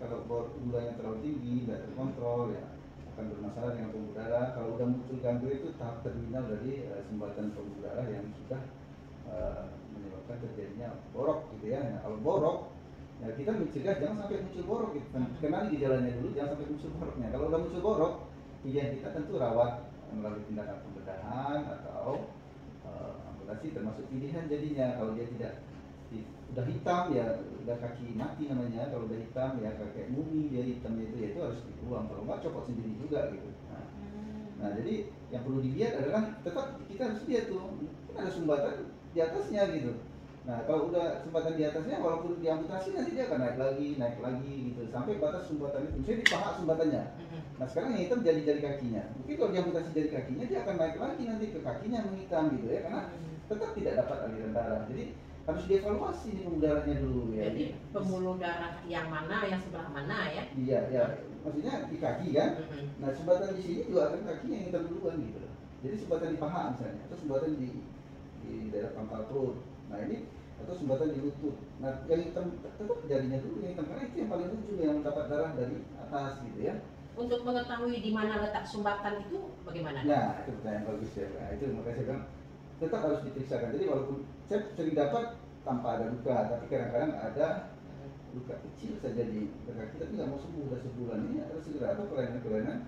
kalau gulanya terlalu tinggi, tidak terkontrol ya akan bermasalah dengan pembuluh darah. Kalau udah muncul gangguan itu tahap terminal dari sumbatan pembuluh darah yang sudah menyebabkan terjadinya borok gitu ya. Nah, kalau borok, ya kita mencegah jangan sampai muncul borok gitu. Kenali gejalanya dulu, jangan sampai muncul boroknya. Kalau udah muncul borok, pilihan kita tentu rawat melalui tindakan pembedahan atau amputasi termasuk pilihan jadinya. Kalau dia udah hitam ya udah kaki mati namanya. Kalau udah hitam ya kayak mumi dia hitamnya itu harus dibuang. Kalau nggak copot sendiri juga gitu. Nah jadi yang perlu dilihat adalah tetap kita harus lihat tuh kan ada sumbatan di atasnya gitu. Nah kalau udah sumbatan di atasnya walaupun diamputasi nanti dia akan naik lagi gitu sampai batas sumbatan itu. Misalnya di paha sumbatannya. Nah sekarang yang hitam jadi jari kakinya. Mungkin kalau diamputasi jari kakinya dia akan naik lagi nanti ke kakinya menghitam gitu ya karena tetap tidak dapat aliran darah. Jadi harus dievaluasi nih pembuluh darahnya dulu ya. Jadi pembuluh darah yang mana, yang sebelah mana ya? Iya, maksudnya di kaki kan. Nah sumbatan di sini juga akan kakinya yang hitam duluan gitu loh. Jadi sumbatan di paha misalnya, atau sumbatan di daerah pangkal perut. Nah ini atau sumbatan di lutut. Nah yang hitam tetap jarinya dulu yang hitam karena itu yang paling ujung yang mendapat darah dari atas gitu ya. Untuk mengetahui di mana letak sumbatan itu bagaimana? Nah itu pertanyaan bagus ya. Nah, itu makanya saya bilang tetap harus diperiksakan. Jadi walaupun saya sering dapat tanpa ada luka, tapi kadang-kadang ada luka kecil saja di kaki tapi nggak mau sembuh udah sebulan ini harus segera atau kelainan-kelainan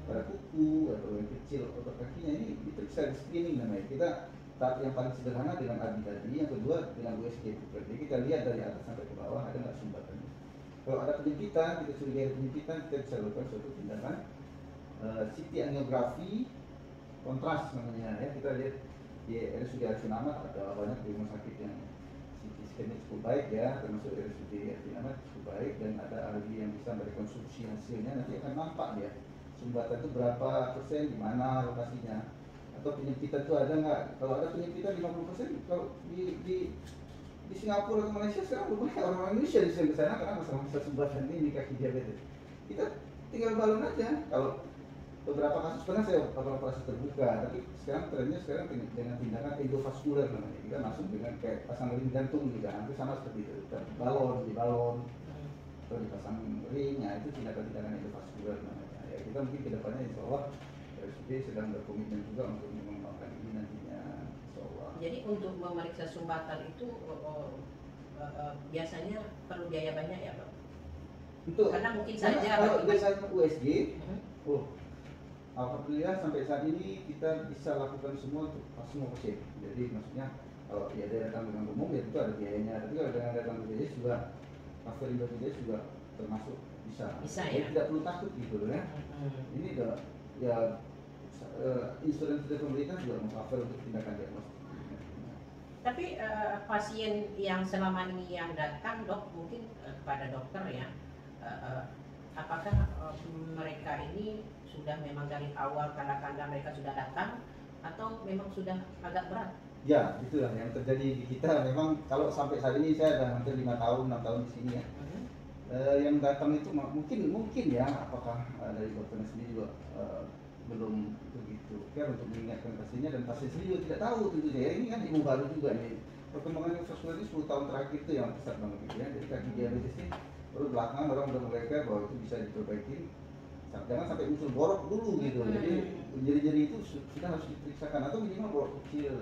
pada kuku atau yang kecil otot kakinya ini diperiksa di screening namanya. Kita tahap yang paling sederhana dengan ABI tadi, yang kedua dengan USG. Jadi kita lihat dari atas sampai ke bawah ada nggak sumbatannya. Kalau ada penyempitan, kita curiga ada penyempitan, kita bisa lakukan suatu tindakan CT angiografi kontras namanya ya. Kita lihat di RSUD Arjunamat ada banyak di rumah sakit yang CT scan-nya cukup baik ya, termasuk RSUD Arjunamat cukup baik dan ada ahli yang bisa merekonstruksi hasilnya. Nanti akan nampak dia sumbatan itu berapa persen, di mana lokasinya, atau penyempitan itu ada nggak. Kalau ada penyempitan 50%, kalau di Singapura atau Malaysia sekarang banyak orang Indonesia di sana karena masalah sumbatan ini kaki diabetes. Kita tinggal balon aja. Kalau beberapa kasus pernah saya operasi terbuka, tapi sekarang trennya dengan tindakan endovaskular namanya. Kita masuk dengan kayak pasang ring jantung juga, hampir sama seperti itu. Di balon atau dipasang ring, ya itu tindakan-tindakan endovaskular namanya. Ya kita mungkin kedepannya insya Allah RSUD sedang berkomitmen juga untuk mengembangkan ini nantinya. Jadi untuk memeriksa sumbatan itu biasanya perlu biaya banyak ya Pak? Karena mungkin saja kalau biasanya USG, alhamdulillah sampai saat ini kita bisa lakukan semua untuk semua pasien. Jadi maksudnya kalau ya dia datang dengan umum ya itu ada biayanya, tapi kalau dengan datang BPJS juga cover BPJS juga termasuk bisa ya? Tidak perlu takut gitu ya. Ini udah ya insuransi dari pemerintah juga meng-cover untuk tindakan diagnostik. Tapi pasien yang selama ini yang datang dok mungkin kepada dokter ya, apakah mereka ini sudah memang dari awal tanda-tanda mereka sudah datang atau memang sudah agak berat? Ya, itulah yang terjadi di kita. Memang kalau sampai saat ini saya sudah hampir 5 tahun, 6 tahun di sini ya. Yang datang itu mungkin ya, apakah dari dokternya sendiri juga belum begitu care untuk mengingatkan pasiennya, dan pasien sendiri juga tidak tahu tentunya ya. Ini kan ilmu baru juga nih. Perkembangan vaskular ini 10 tahun terakhir itu yang pesat banget gitu ya. Jadi kaki diabetes ini baru belakangan orang udah mulai care bahwa itu bisa diperbaiki. Jangan sampai muncul borok dulu gitu. Jadi jari-jari itu sudah harus diperiksakan atau minimal borok kecil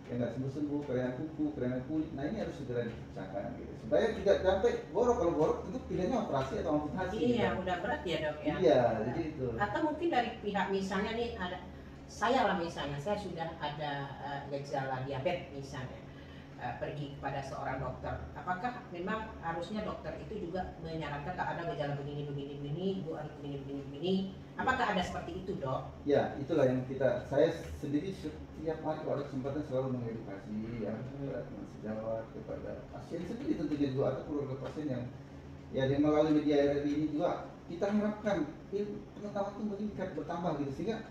yang nggak sembuh-sembuh, kelainan kuku, kelainan kulit. Nah ini harus segera diperiksakan gitu supaya tidak sampai borok. Kalau borok itu pilihannya operasi atau amputasi. Iya, gitu. udah berat ya dok ya. Iya, jadi itu. Atau mungkin dari pihak misalnya nih ada saya sudah ada gejala diabetes misalnya. pergi kepada seorang dokter? Apakah memang harusnya dokter itu juga menyarankan kalau ada gejala begini, Bu harus begini? Apakah ada seperti itu, Dok? Ya, itulah yang saya sendiri setiap hari kalau ada kesempatan selalu mengedukasi ya kepada teman sejawat, kepada pasien sendiri tentunya juga, atau keluarga pasien yang melalui media RRI ini juga kita harapkan pengetahuan itu meningkat, bertambah gitu, sehingga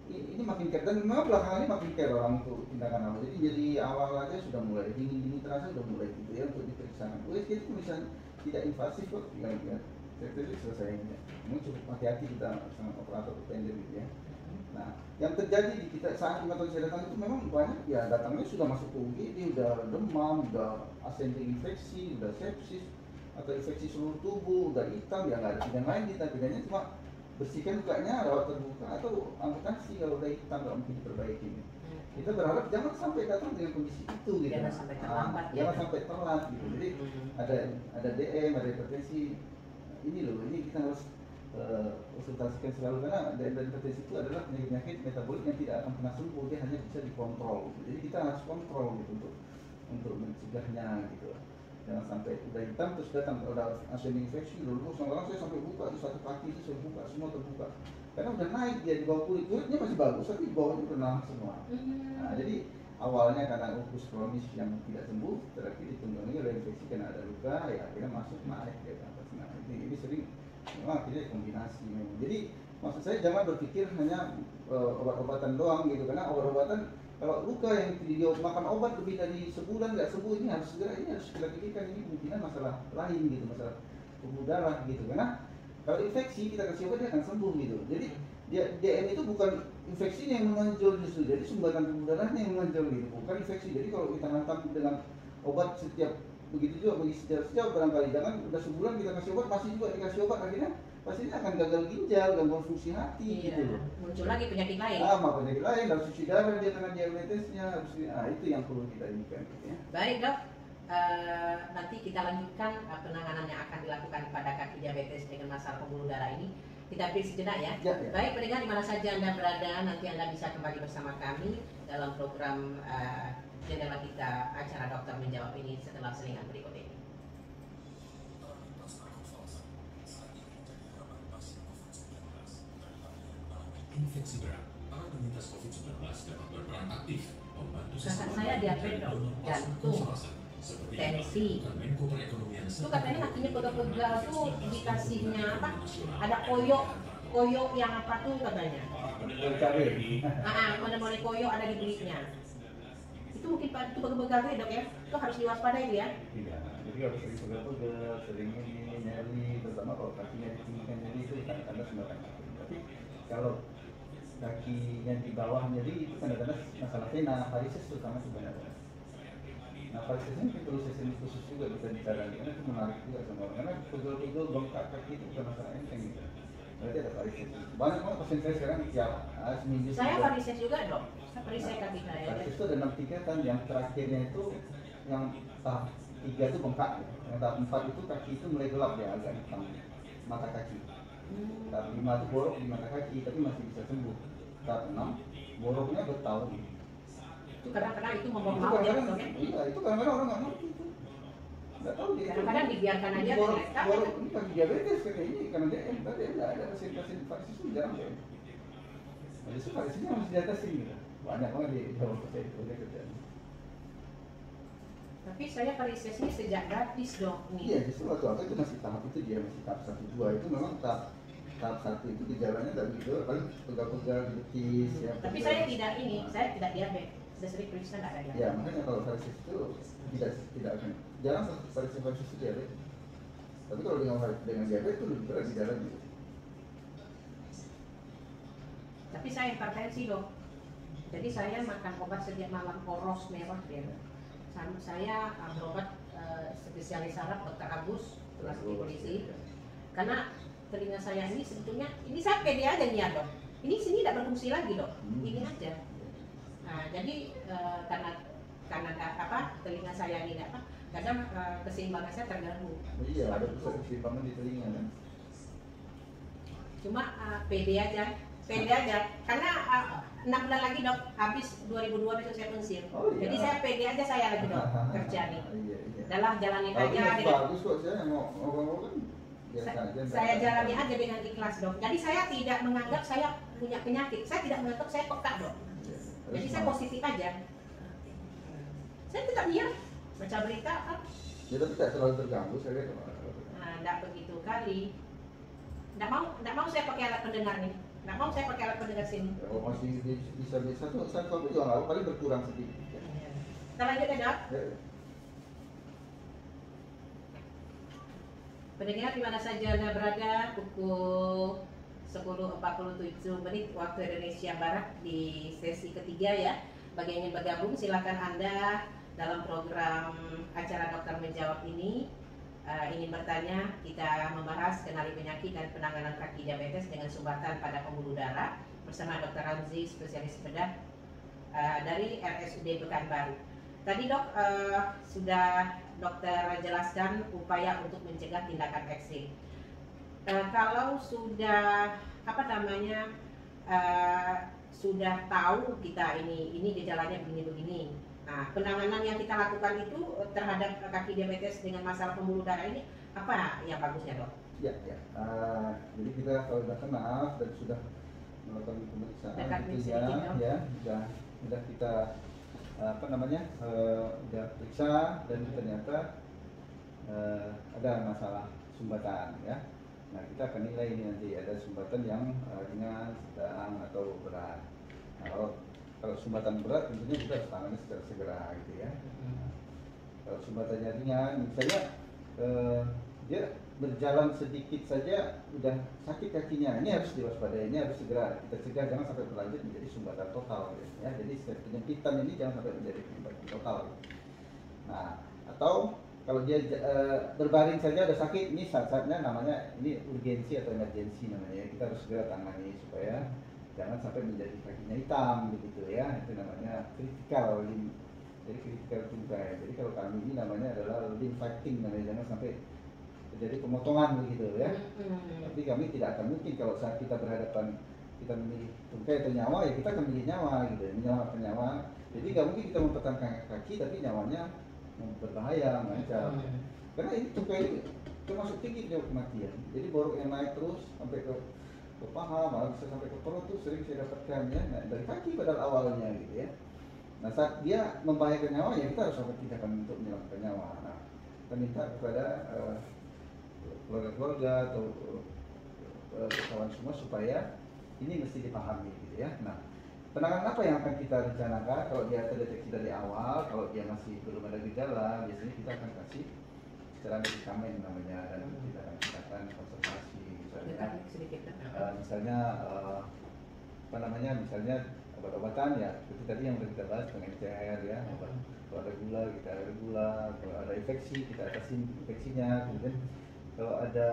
ini makin care, dan memang belakangan ini makin care orang untuk tindakan awal. Jadi awal aja sudah mulai dingin terasa, sudah mulai gitu ya untuk diperiksa. USG itu misalnya tidak invasif kok, tinggal lihat jadi selesainya. Memang cukup hati-hati kita sama operator tender gitu ya. Nah, yang terjadi di kita saat 5 tahun saya datang itu memang banyak ya datangnya sudah masuk ke UGD, udah demam, udah ascending infeksi, udah sepsis atau infeksi seluruh tubuh, udah hitam, ya nggak ada pilihan lain, kita pilihannya cuma bersihkan lukanya, rawat terbuka atau amputasi kalau udah hitam, nggak mungkin diperbaiki. Kita berharap jangan sampai datang dengan kondisi itu gitu. Jangan sampai terlambat, jangan sampai telat gitu. Jadi ada DM, ada hipertensi. Ini loh, ini kita harus konsultasikan selalu, karena dan hipertensi itu adalah penyakit metabolik yang tidak akan pernah sembuh, dia hanya bisa dikontrol. Jadi kita harus kontrol gitu untuk mencegahnya gitu. Jangan sampai udah hitam terus datang udah ascending infeksi, dulu orang saya sampai buka di satu kaki itu saya buka semua terbuka, karena udah naik dia di bawah kulitnya masih bagus tapi di bawahnya udah naik semua. Nah, jadi awalnya karena ulkus kronis yang tidak sembuh, terakhir ditunggangi oleh infeksi karena ada luka, ya akhirnya masuk naik dia ke atas. Nah, ini sering memang akhirnya kombinasi memang. Jadi maksud saya jangan berpikir hanya obat-obatan doang gitu, karena obat-obatan kalau luka yang dia makan obat lebih dari sebulan nggak sembuh, ini harus kita pikirkan, ini kemungkinan masalah lain gitu, masalah pembuluh darah gitu. Karena kalau infeksi kita kasih obat dia akan sembuh gitu. Jadi DM itu bukan infeksinya yang menonjol justru, jadi sumbatan pembuluh darahnya yang menonjol gitu, bukan infeksi. Jadi kalau kita hantam dengan obat setiap begitu juga bagi setiap barangkali, jangan udah sebulan kita kasih obat masih juga dikasih obat, akhirnya pastinya akan gagal ginjal, gangguan fungsi hati gitu loh. Muncul lagi penyakit lain. Penyakit lain, harus cuci darah dia karena diabetesnya, itu yang perlu kita inginkan gitu ya. Baik, Dok. Nanti kita lanjutkan penanganan yang akan dilakukan pada kaki diabetes dengan masalah pembuluh darah ini. Kita break sejenak ya. Baik, pendengar di mana saja Anda berada, nanti Anda bisa kembali bersama kami dalam program jendela kita, acara Dokter Menjawab ini setelah selingan berikut ini. Infeksi berat, para penyintas COVID-19 dapat berperan aktif membantu Kakak saya diabetes, Dok, jantung, tensi. Itu katanya kakinya pegal-pegal tuh dikasihnya apa? Ada koyo yang apa tuh katanya? Mana koyo ada di kulitnya. Itu mungkin itu pegal-pegal tuh ya, Dok ya? Itu harus diwaspadai ya? Iya, jadi kalau sering pegal-pegal, sering ini nyeri, terutama kalau kakinya ditinggikan nyeri itu kadang-kadang sembarangan. Tapi kalau kakinya di bawah nyeri itu kadang-kadang masalah vena, varises terutama sebenarnya. Nah, varises ini perlu sesi khusus juga bisa bicara, karena itu menarik juga sama orang. Karena pegel-pegel bengkak kaki itu bukan masalah enteng gitu. Berarti ada varises. Banyak banget pasien saya sekarang tiap seminggu. Saya varises juga, Dok. Varises kaki saya. Varises itu ada 6 tingkatan, yang terakhirnya itu yang tahap 3 itu bengkak, yang tahap 4 itu kaki itu mulai gelap ya, agak hitam mata kaki. Tahap 5 itu borok di mata kaki tapi masih bisa sembuh. Tahap 6 boroknya bertahun. Itu kadang-kadang itu membawa maut ya, Dok ya? Iya, itu kadang-kadang orang nggak ngerti itu. Nggak tahu dia. Kadang-kadang dibiarkan aja. Borok ini kaki diabetes kayak ini karena DM, tapi nggak ada pasien-pasien varises itu jarang ya. Jadi varisesnya harus diatasin gitu. Banyak banget di Jawa Barat itu kerjaan. Tapi saya varisesnya sejak gratis, Dok. Iya, justru waktu apa itu masih tahap itu, dia masih tahap 1-2 itu memang tahap 1 itu gejalanya nggak begitu, paling pegal-pegal di betis ya. Tapi saya tidak saya tidak diabetes. Sudah sering periksa nggak ada diabetes. Ya, makanya kalau varises itu tidak akan jarang varises itu diabetes. Tapi kalau dengan diabetes itu lebih berat gejalanya. Tapi saya hipertensi, Dok. Jadi saya makan obat setiap malam, poros merah ya. Saya berobat spesialis saraf Dr. Agus, kelas di polisi. Karena telinga saya ini sebetulnya ini saya pede aja nih ya, Dok. Ini sini tidak berfungsi lagi, Dok. Ini aja. Nah, jadi karena telinga saya ini kadang keseimbangan saya terganggu. Iya, ada pusat keseimbangan di telinga kan. Cuma pede aja pede aja karena 6 bulan lagi dok habis 2002 besok saya pensiun. Oh, iya. Jadi saya pede aja saya lagi dok kerja nih. Iya, iya. Adalah jalanin Tapi aja masih dengan bagus kok, saya mau ngomong kan biasa aja. saya jalani aja dengan ikhlas dok. Jadi saya tidak menganggap saya punya penyakit. Saya tidak menganggap saya peka dok. Iya, Jadi harus saya mau. positif aja. Saya tetap diam baca berita kan. Ya tapi tak terlalu terganggu saya lihat. Nah, enggak begitu kali. Enggak mau saya pakai alat pendengar nih. Enggak mau saya pakai alat pendengar sini. Kalau masih bisa tuh, saya juga nggak apa, paling berkurang sedikit. Kita lanjut ya dok. Ya. Pendengar di mana saja Anda berada, pukul 10.47 menit waktu Indonesia Barat di sesi ketiga ya. Bagi yang ingin bergabung silakan Anda dalam program acara Dokter Menjawab ini ingin bertanya. Kita membahas kenali penyakit dan penanganan kaki diabetes dengan sumbatan pada pembuluh darah bersama Dr. Ramzi, spesialis bedah dari RSUD Pekanbaru. Tadi dok sudah dokter jelaskan upaya untuk mencegah tindakan ekstrim. Kalau sudah sudah tahu kita ini gejalanya begini-begini. Nah, penanganan yang kita lakukan itu terhadap kaki diabetes dengan masalah pembuluh darah ini apa yang bagusnya dok? Ya, ya. Jadi kita kalau sudah kenal dan sudah melakukan pemeriksaan Dekat gitu sedikit, dok. ya, sudah kita udah periksa dan ternyata ada masalah sumbatan ya. Nah, kita akan nilai ini nanti ada sumbatan yang ringan, sedang atau berat. Nah, kalau sumbatan berat tentunya kita harus tangani secara segera gitu ya. Nah, kalau sumbatannya ringan, misalnya dia berjalan sedikit saja udah sakit kakinya, ini harus diwaspadai, ini harus segera kita cegah, jangan sampai berlanjut menjadi sumbatan total ya. Jadi penyempitan ini jangan sampai menjadi sumbatan total. Nah, atau kalau dia berbaring saja udah sakit, ini saat-saatnya namanya ini urgensi atau emergensi namanya. Kita harus segera tangani supaya jangan sampai menjadi kakinya hitam begitu ya. Itu namanya kritikal, jadi kritikal tungkai. Jadi kalau kami ini namanya adalah limb fighting namanya, jangan sampai terjadi pemotongan begitu ya. Tapi kami tidak akan mungkin kalau saat kita berhadapan kita memilih tungkai atau nyawa ya kita akan memilih nyawa gitu, menyelamatkan nyawa. Jadi nggak mungkin kita mempertahankan kaki tapi nyawanya berbahaya, mengancam. Karena ini tungkai ini termasuk tinggi jauh kematian. Jadi borok yang naik terus sampai ke paha, malah bisa sampai ke perut tuh sering saya dapatkan ya. Nah, dari kaki pada awalnya gitu ya. Nah, saat dia membahayakan nyawa ya kita harus lakukan tindakan untuk menyelamatkan nyawa. Nah, kita minta kepada keluarga-keluarga atau kawan semua supaya ini mesti dipahami gitu ya. Nah, penanganan apa yang akan kita rencanakan kalau dia terdeteksi dari awal, kalau dia masih belum ada gejala, biasanya kita akan kasih secara medikamen namanya, dan kita akan tindakan konservasi misalnya misalnya obat-obatan ya seperti tadi yang sudah kita bahas dengan CR ya, kalau ada gula kita ada gula, kalau ada infeksi kita atasin infeksinya, kemudian kalau ada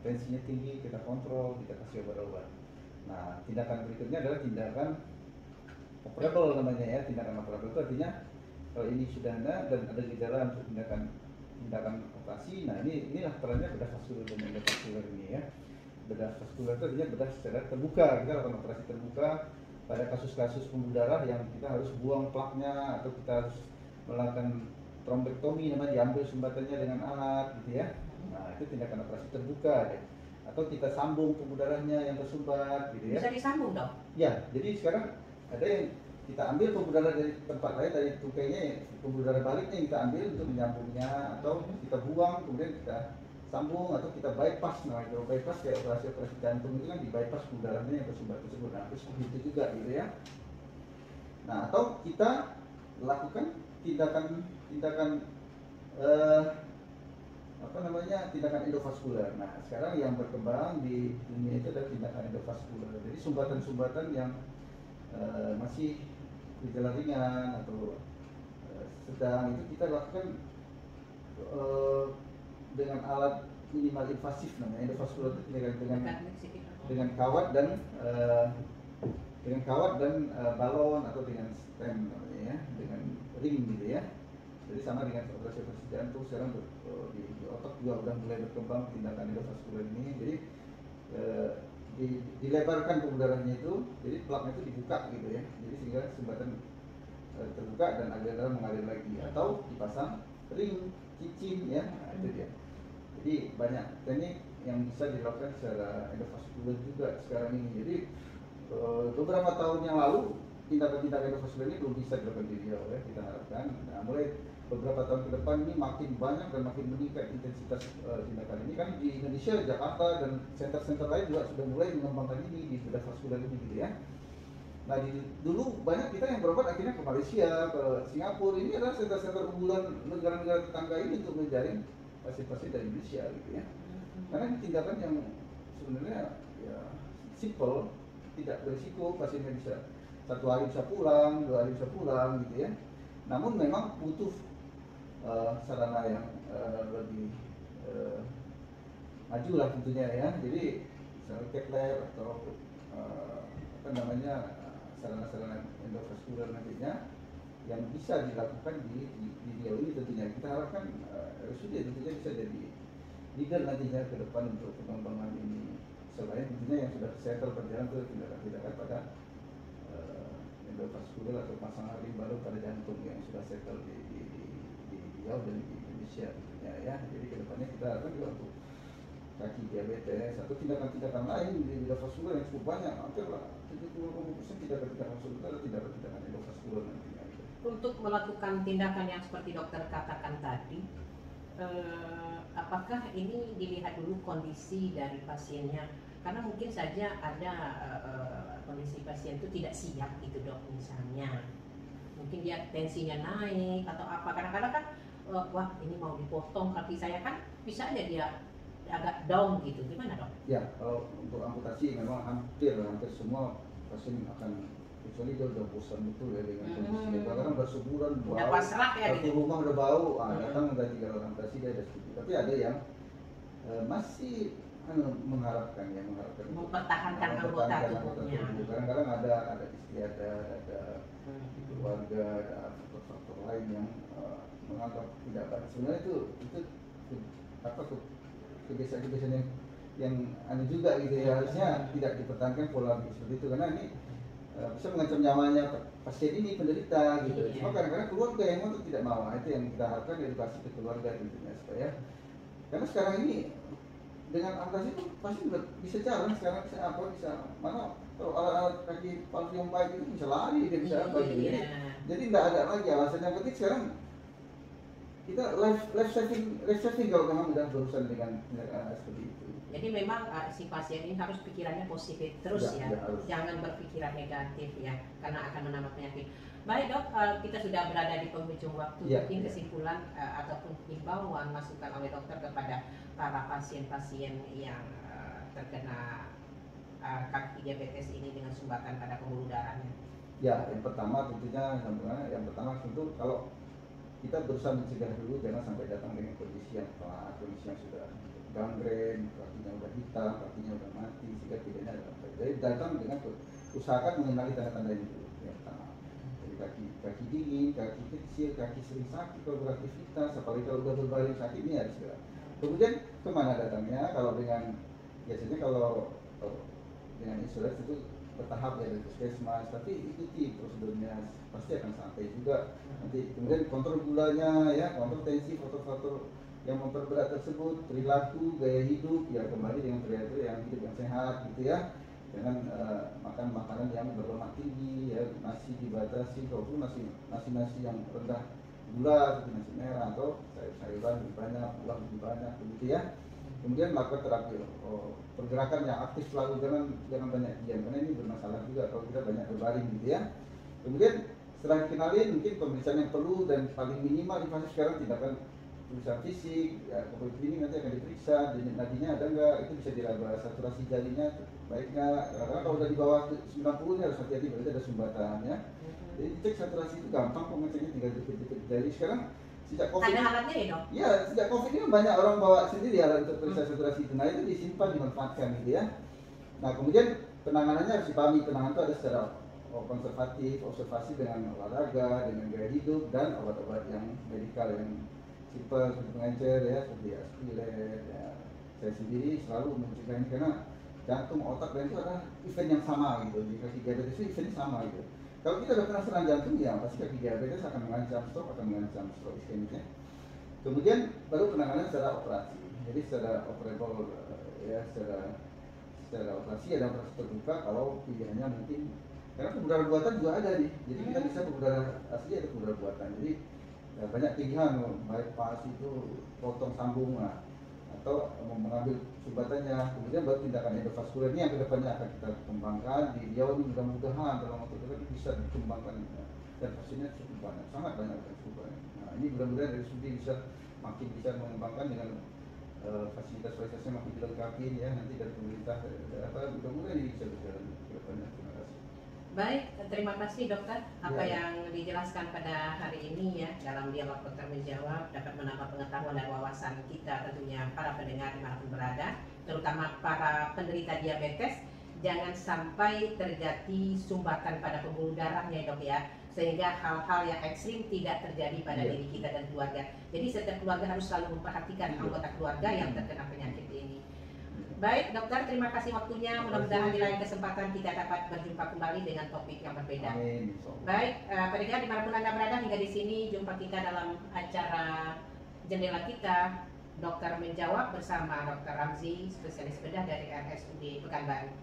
tensinya tinggi kita kontrol, kita kasih obat-obat. Nah, tindakan berikutnya adalah tindakan operable namanya ya. Tindakan operable itu artinya kalau ini sudah ada dan ada gejala untuk tindakan operasi. Nah, inilah perannya bedah vaskular dan endovaskular ini ya. Bedah vaskular itu artinya bedah secara terbuka. Kita lakukan operasi terbuka pada kasus-kasus pembuluh darah yang kita harus buang plaknya atau kita harus melakukan trombektomi namanya, diambil sumbatannya dengan alat gitu ya. Nah, itu tindakan operasi terbuka ya. Atau kita sambung pembuluh darahnya yang tersumbat gitu ya. Bisa disambung dok? Ya, jadi sekarang ada yang kita ambil pembuluh darah dari tempat lain, dari tungkainya ya, pembuluh darah baliknya kita ambil untuk menyambungnya, atau kita buang kemudian kita sambung, atau kita bypass. Nah, kalau bypass kayak operasi jantung itu kan di bypass pembuluh darahnya yang tersumbat tersebut. Nah, terus begitu juga gitu ya. Nah, atau kita lakukan tindakan tindakan endovaskular. Nah, sekarang yang berkembang di dunia itu adalah tindakan endovaskular. Jadi sumbatan-sumbatan yang masih gejala ringan atau sedang itu kita lakukan dengan alat minimal invasif namanya. Endovaskular itu dengan kawat dan balon atau dengan stem namanya ya, dengan ring gitu ya. Jadi sama dengan operasi jantung sekarang di otak juga udah mulai berkembang tindakan endovaskular ini. Jadi dilebarkan pembuluh darahnya itu, jadi plaknya itu dibuka gitu ya, jadi sehingga sumbatan terbuka dan aliran darah mengalir lagi, atau dipasang ring cincin ya, nah, itu dia. Jadi banyak teknik yang bisa dilakukan secara endovaskular juga sekarang ini. Jadi beberapa tahun yang lalu tindakan-tindakan endovaskular ini belum bisa dilakukan di Riau ya, kita harapkan. Nah, mulai beberapa tahun ke depan ini makin banyak dan makin meningkat intensitas tindakan ini. Kan di Indonesia, Jakarta dan center-center lain juga sudah mulai mengembangkan ini di bedah vaskular ini gitu ya. Nah, dulu banyak kita yang berobat akhirnya ke Malaysia, ke Singapura. Ini adalah center-center unggulan negara-negara tetangga ini untuk menjaring pasien-pasien dari Indonesia gitu ya. Karena ini tindakan yang sebenarnya ya simple, tidak berisiko, pasiennya bisa 1 hari bisa pulang, 2 hari bisa pulang gitu ya. Namun memang butuh sarana yang lebih maju lah tentunya ya. Jadi misalnya cath lab atau apa namanya sarana-sarana endovaskular nantinya yang bisa dilakukan di Riau ini tentunya. Kita harapkan RSUD tentunya bisa jadi leader nantinya ke depan untuk pengembangan ini, selain tentunya yang sudah settle berjalan ke tindakan-tindakan pada endovaskular atau pasang ring baru pada jantung yang sudah settle di Riau dan di Indonesia tentunya ya. Jadi kedepannya kita harapkan juga untuk kaki diabetes atau tindakan-tindakan lain di endovaskular yang cukup banyak, hampir lah 70% tindakan-tindakan vaskular adalah tindakan-tindakan endovaskular nantinya. Untuk melakukan tindakan yang seperti dokter katakan tadi, apakah ini dilihat dulu kondisi dari pasiennya? Karena mungkin saja ada kondisi pasien itu tidak siap gitu dok, misalnya mungkin dia tensinya naik atau apa. Kadang-kadang kan wah ini mau dipotong kaki saya, kan bisa aja dia agak down gitu, gimana dok? Ya, kalau untuk amputasi memang hampir semua pasien akan, kecuali dia udah bosan betul ya dengan kondisinya. Kadang-kadang udah sebulan Udah bau, pasrah ya satu gitu. rumah udah bau, datang udah 3 kali amputasi dia ada setuju. Tapi ada yang masih mengharapkan Mempertahankan anggota tubuhnya. Kadang-kadang ada istiadat, ada keluarga, ada faktor-faktor lain yang menganggap tidak baik. Sebenarnya itu apa tuh kebiasaan-kebiasaan yang aneh juga gitu ya, harusnya tidak dipertahankan pola seperti itu, karena ini bisa mengancam nyawanya pasien ini, penderita gitu. Cuma kadang-kadang keluarga yang mau tidak mau. Itu yang kita harapkan, edukasi ke keluarga tentunya, supaya karena sekarang ini dengan amputasi itu pasti bisa jalan sekarang, bisa mana kalau alat-alat kaki palsu yang baik itu bisa lari, dia bisa apa gitu ya. Jadi tidak ada lagi alasan. Yang penting sekarang kita life saving kalau memang sudah berurusan dengan seperti itu. Jadi memang si pasien ini harus pikirannya positif terus ya, jangan berpikiran negatif ya, karena akan menambah penyakit. Baik dok, kita sudah berada di penghujung waktu. Mungkin kesimpulan ataupun himbauan masukan oleh dokter kepada para pasien-pasien yang terkena kaki diabetes ini dengan sumbatan pada pembuluh darahnya. Ya, yang pertama tentunya, tentu kalau kita berusaha mencegah dulu, jangan sampai datang dengan kondisi yang telat, kondisi yang sudah gangren, kakinya udah hitam, kakinya udah mati, sehingga tidaknya dalam baik. Jadi datang dengan usahakan mengenali tanda-tanda ini dulu. Yang pertama, jadi kaki dingin, kaki kecil, kaki sering sakit kalau beraktivitas, apalagi kalau udah berbaring sakit, ini harus segera. Kemudian kemana datangnya? Kalau biasanya kalau dengan insulin itu bertahap ya, dari puskesmas, tapi ikuti prosedurnya, pasti akan sampai juga nanti. Kemudian kontrol gulanya ya, kontrol tensi, faktor-faktor yang memperberat tersebut, perilaku, gaya hidup ya, kembali dengan perilaku yang hidup yang sehat gitu ya. Jangan makan makanan yang berlemak tinggi ya, nasi dibatasi, walaupun nasi yang rendah gula seperti nasi merah, atau sayur-sayuran lebih banyak, buah lebih banyak begitu ya. Kemudian melakukan terapi pergerakan yang aktif selalu, jangan banyak diam, karena ini bermasalah juga kalau kita banyak berbaring gitu ya. Kemudian setelah dikenalin, mungkin pemeriksaan yang perlu dan paling minimal invasif sekarang tindakan pemeriksaan fisik ya, COVID ini nanti akan diperiksa nadinya ada enggak, itu bisa diraba saturasi jarinya baik enggak, karena kalau udah di bawah 90 ini harus hati-hati, berarti ada sumbatan ya. Jadi cek saturasi itu gampang, pengeceknya tinggal dikit-dikit jari. Sekarang sejak COVID, ada alatnya ya dok? Ya, sejak COVID ini banyak orang bawa sendiri alat untuk periksa saturasi itu. Nah, itu disimpan, dimanfaatkan gitu ya. Nah, kemudian penanganannya harus dipahami. Penanganan itu ada secara konservatif, observasi dengan olahraga, dengan gaya hidup, dan obat-obat yang medikal yang simpel seperti pengencer ya, seperti aspirin ya. Saya sendiri selalu mencegah ini karena jantung, otak, dan itu adalah event yang sama gitu. Di kaki diabetes itu eventnya sama gitu. Kalau kita udah kena serangan jantung, ya pasti kaki diabetes akan mengancam stroke iskemiknya. Kemudian baru penanganan secara operasi. Jadi secara operable, ya secara operasi ada operasi terbuka kalau pilihannya mungkin karena pembuluh buatan juga ada nih. Jadi kita bisa pembuluh asli ada pembuluh buatan. Jadi ya, banyak pilihan, bypass itu potong sambung lah, atau mengambil sumbatannya. Kemudian baru tindakan endovaskular ini yang kedepannya akan kita kembangkan di Riau ini, mudah-mudahan dalam waktu dekat bisa dikembangkan dan hasilnya cukup banyak, sangat banyak dan cukup banyak. Nah ini mudah-mudahan dari Sudi bisa makin bisa mengembangkan dengan fasilitas-fasilitasnya makin dilengkapi ya nanti dari pemerintah, mudah-mudahan ini bisa berjalan ke depannya. Terima kasih. Baik, terima kasih dokter. Apa yang dijelaskan pada hari ini ya dalam dialog dokter menjawab dapat menambah pengetahuan dan wawasan kita tentunya para pendengar dimanapun berada, terutama para penderita diabetes. Jangan sampai terjadi sumbatan pada pembuluh darahnya dok ya, sehingga hal-hal yang ekstrim tidak terjadi pada diri kita dan keluarga. Jadi setiap keluarga harus selalu memperhatikan anggota keluarga yang terkena penyakit ini. Baik dokter, terima kasih waktunya. Mudah-mudahan di lain kesempatan kita dapat berjumpa kembali dengan topik yang berbeda. Amin. Baik, pendengar dimanapun Anda berada, hingga di sini jumpa kita dalam acara Jendela Kita Dokter Menjawab bersama Dr. Ramzi, spesialis bedah dari RSUD Pekanbaru.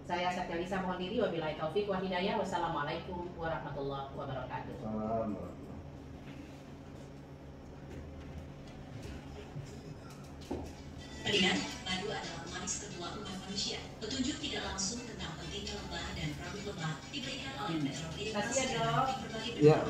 Saya Satya Lisa mohon diri, wabillahi taufik wa hidayah. Wassalamualaikum warahmatullahi wabarakatuh. Pendengar, madu adalah manis tertua umat manusia. Petunjuk tidak langsung tentang pentingnya lebah dan produk lebah diberikan oleh Metro Clinic Terima kasih ya dok. Ya.